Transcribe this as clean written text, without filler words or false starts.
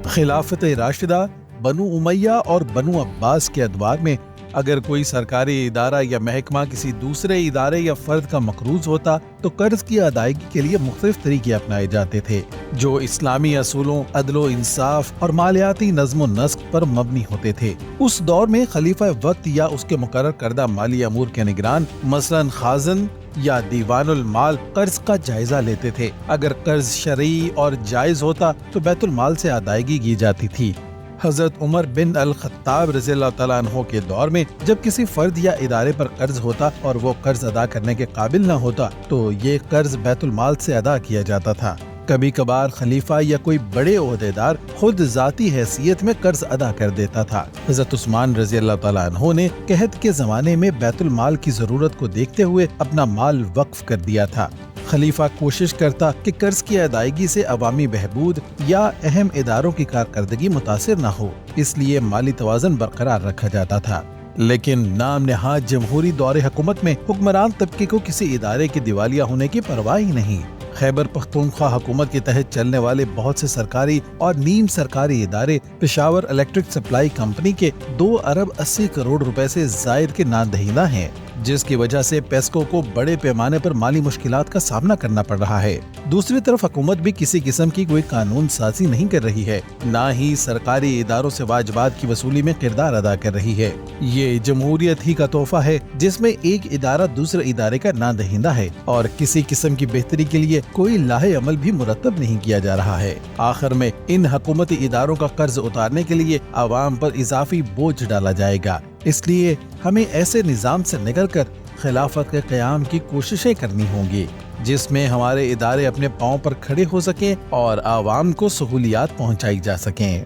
خلافت راشدہ، بنو امیہ اور بنو عباس کے ادوار میں اگر کوئی سرکاری ادارہ یا محکمہ کسی دوسرے ادارے یا فرد کا مقروض ہوتا تو قرض کی ادائیگی کے لیے مختلف طریقے اپنائے جاتے تھے جو اسلامی اصولوں، عدل و انصاف اور مالیاتی نظم و نسق پر مبنی ہوتے تھے۔ اس دور میں خلیفہ وقت یا اس کے مقرر کردہ مالی امور کے نگران، مثلاً خازن یا دیوان المال، قرض کا جائزہ لیتے تھے۔ اگر قرض شرعی اور جائز ہوتا تو بیت المال سے ادائیگی کی جاتی تھی۔ حضرت عمر بن الخطاب رضی اللہ تعالیٰ عنہ کے دور میں جب کسی فرد یا ادارے پر قرض ہوتا اور وہ قرض ادا کرنے کے قابل نہ ہوتا تو یہ قرض بیت المال سے ادا کیا جاتا تھا۔ کبھی کبھار خلیفہ یا کوئی بڑے عہدیدار خود ذاتی حیثیت میں قرض ادا کر دیتا تھا۔ حضرت عثمان رضی اللہ تعالیٰ عنہ نے قحط کے زمانے میں بیت المال کی ضرورت کو دیکھتے ہوئے اپنا مال وقف کر دیا تھا۔ خلیفہ کوشش کرتا کہ قرض کی ادائیگی سے عوامی بہبود یا اہم اداروں کی کارکردگی متاثر نہ ہو، اس لیے مالی توازن برقرار رکھا جاتا تھا۔ لیکن نام نہاد جمہوری دور حکومت میں حکمران طبقے کو کسی ادارے کے دیوالیہ ہونے کی پرواہ ہی نہیں۔ خیبر پختونخوا حکومت کے تحت چلنے والے بہت سے سرکاری اور نیم سرکاری ادارے پشاور الیکٹرک سپلائی کمپنی کے 2 ارب 80 کروڑ روپے سے زائد کے نادہندہ ہیں، جس کی وجہ سے پیسکو کو بڑے پیمانے پر مالی مشکلات کا سامنا کرنا پڑ رہا ہے۔ دوسری طرف حکومت بھی کسی قسم کی کوئی قانون سازی نہیں کر رہی ہے، نہ ہی سرکاری اداروں سے واجبات کی وصولی میں کردار ادا کر رہی ہے۔ یہ جمہوریت ہی کا تحفہ ہے جس میں ایک ادارہ دوسرے ادارے کا نادہندہ ہے اور کسی قسم کی بہتری کے لیے کوئی لاہے عمل بھی مرتب نہیں کیا جا رہا ہے۔ آخر میں ان حکومتی اداروں کا قرض اتارنے کے لیے عوام پر اضافی بوجھ ڈالا جائے گا۔ اس لیے ہمیں ایسے نظام سے نکل کر خلافت کے قیام کی کوششیں کرنی ہوں گی جس میں ہمارے ادارے اپنے پاؤں پر کھڑے ہو سکیں اور عوام کو سہولیات پہنچائی جا سکیں۔